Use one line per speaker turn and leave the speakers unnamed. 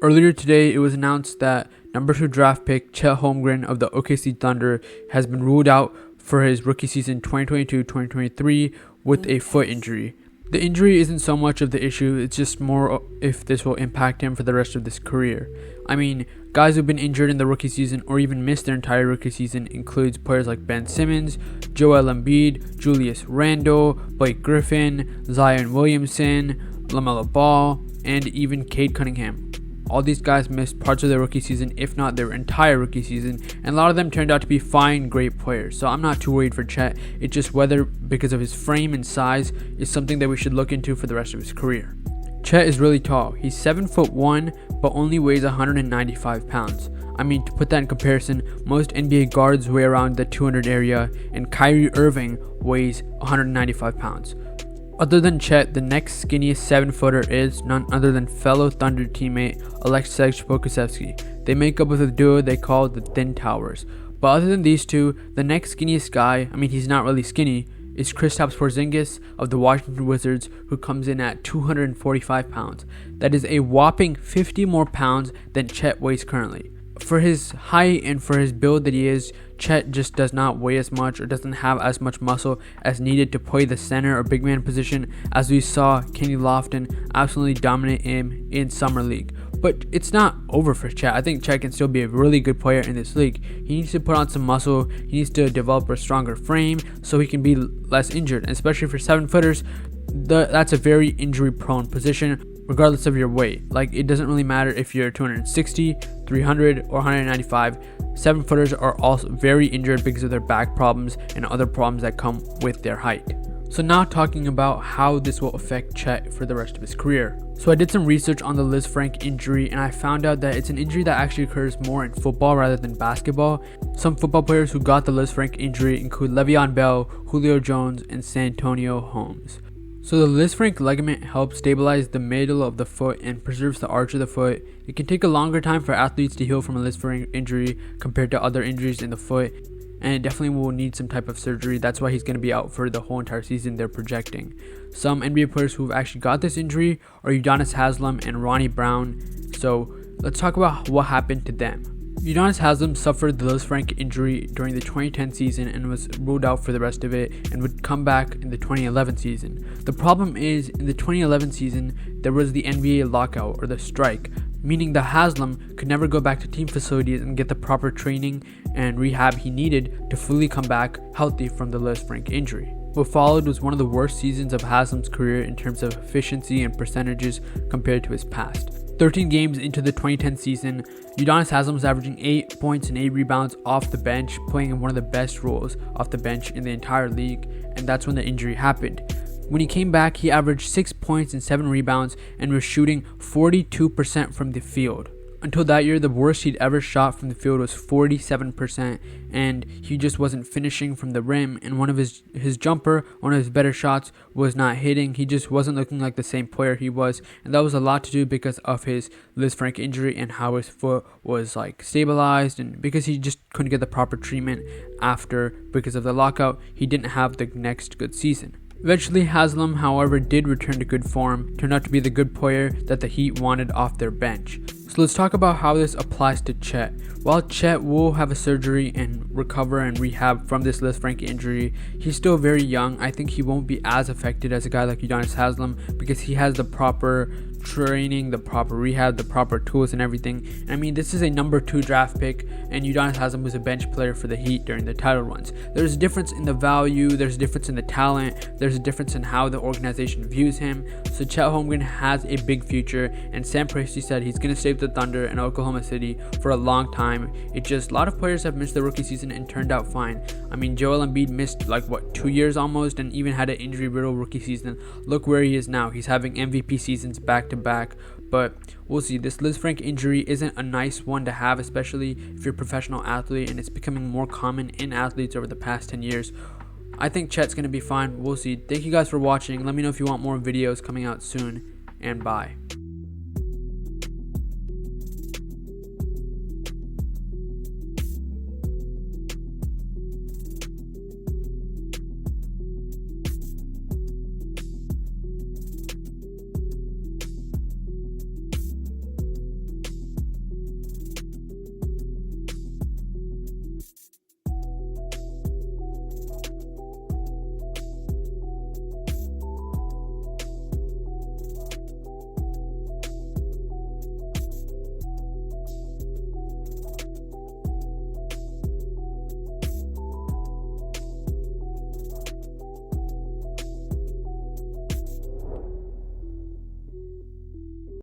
Earlier today, it was announced that number 2 draft pick Chet Holmgren of the OKC Thunder has been ruled out for his rookie season 2022-2023 with a foot injury. The injury isn't so much of the issue, it's just more if this will impact him for the rest of his career. I mean, guys who've been injured in the rookie season or even missed their entire rookie season includes players like Ben Simmons, Joel Embiid, Julius Randle, Blake Griffin, Zion Williamson, LaMelo Ball, and even Cade Cunningham. All these guys missed parts of their rookie season, if not their entire rookie season, and a lot of them turned out to be fine, great players. So I'm not too worried for Chet. It's just whether, because of his frame and size, is something that we should look into for the rest of his career. Chet is really tall. He's 7'1", but only weighs 195 pounds. I mean, to put that in comparison, most NBA guards weigh around the 200 area, and Kyrie Irving weighs 195 pounds. Other than Chet, the next skinniest 7-footer is none other than fellow Thunder teammate Alexei Pokusevski. They make up with a duo they call the Thin Towers. But other than these two, the next skinniest guy, I mean he's not really skinny, is Kristaps Porzingis of the Washington Wizards, who comes in at 245 pounds. That is a whopping 50 more pounds than Chet weighs currently. For his height and for his build that he is, Chet just does not weigh as much or doesn't have as much muscle as needed to play the center or big man position, as we saw Kenny Lofton absolutely dominate him in Summer League. But it's not over for Chet. I think Chet can still be a really good player in this league. He needs to put on some muscle. He needs to develop a stronger frame so he can be less injured. And especially for 7-footers, that's a very injury prone position regardless of your weight. Like, it doesn't really matter if you're 260, 300, or 195. 7-footers are also very injured because of their back problems and other problems that come with their height. So now talking about how this will affect Chet for the rest of his career. So I did some research on the lisfranc injury, and I found out that it's an injury that actually occurs more in football rather than basketball. Some football players who got the lisfranc injury include Le'Veon Bell, Julio Jones, and Santonio Holmes. So the lisfranc ligament helps stabilize the middle of the foot and preserves the arch of the foot. It can take a longer time for athletes to heal from a lisfranc injury compared to other injuries in the foot, and it definitely will need some type of surgery. That's why he's going to be out for the whole entire season they're projecting. Some NBA players who've actually got this injury are Udonis Haslem and Ronnie Brown. So let's talk about what happened to them. Udonis Haslem suffered the lisfranc injury during the 2010 season and was ruled out for the rest of it and would come back in the 2011 season. The problem is, in the 2011 season, there was the NBA lockout or the strike, meaning that Haslem could never go back to team facilities and get the proper training and rehab he needed to fully come back healthy from the lisfranc injury. What followed was one of the worst seasons of Haslem's career in terms of efficiency and percentages compared to his past. 13 games into the 2010 season, Udonis Haslem was averaging 8 points and 8 rebounds off the bench, playing in one of the best roles off the bench in the entire league, and that's when the injury happened. When he came back, he averaged 6 points and 7 rebounds and was shooting 42% from the field. Until that year, the worst he'd ever shot from the field was 47%, and he just wasn't finishing from the rim, and one of his jumper, one of his better shots, was not hitting. He just wasn't looking like the same player he was, and that was a lot to do because of his lisfranc injury and how his foot was like stabilized, and because he just couldn't get the proper treatment after because of the lockout, he didn't have the next good season. Eventually, Haslem, however, did return to good form, turned out to be the good player that the Heat wanted off their bench. So let's talk about how this applies to Chet. While Chet will have a surgery and recover and rehab from this lisfranc injury, he's still very young. I think he won't be as affected as a guy like Udonis Haslem because he has the proper training, the proper rehab, the proper tools and everything. And I mean, this is a number 2 draft pick, and Udonis Haslem was a bench player for the Heat during the title runs. There's a difference in the value, there's a difference in the talent, there's a difference in how the organization views him. So Chet Holmgren has a big future, and Sam Presti said he's going to stay with the Thunder in Oklahoma City for a long time. It just, a lot of players have missed the rookie season and turned out fine. I mean, Joel Embiid missed 2 years almost and even had an injury-riddled rookie season. Look where he is now. He's having MVP seasons back to back, but we'll see. This lisfranc injury isn't a nice one to have, especially if you're a professional athlete, and it's becoming more common in athletes over the past 10 years. I think Chet's going to be fine. We'll see. Thank you guys for watching. Let me know if you want more videos coming out soon, and bye.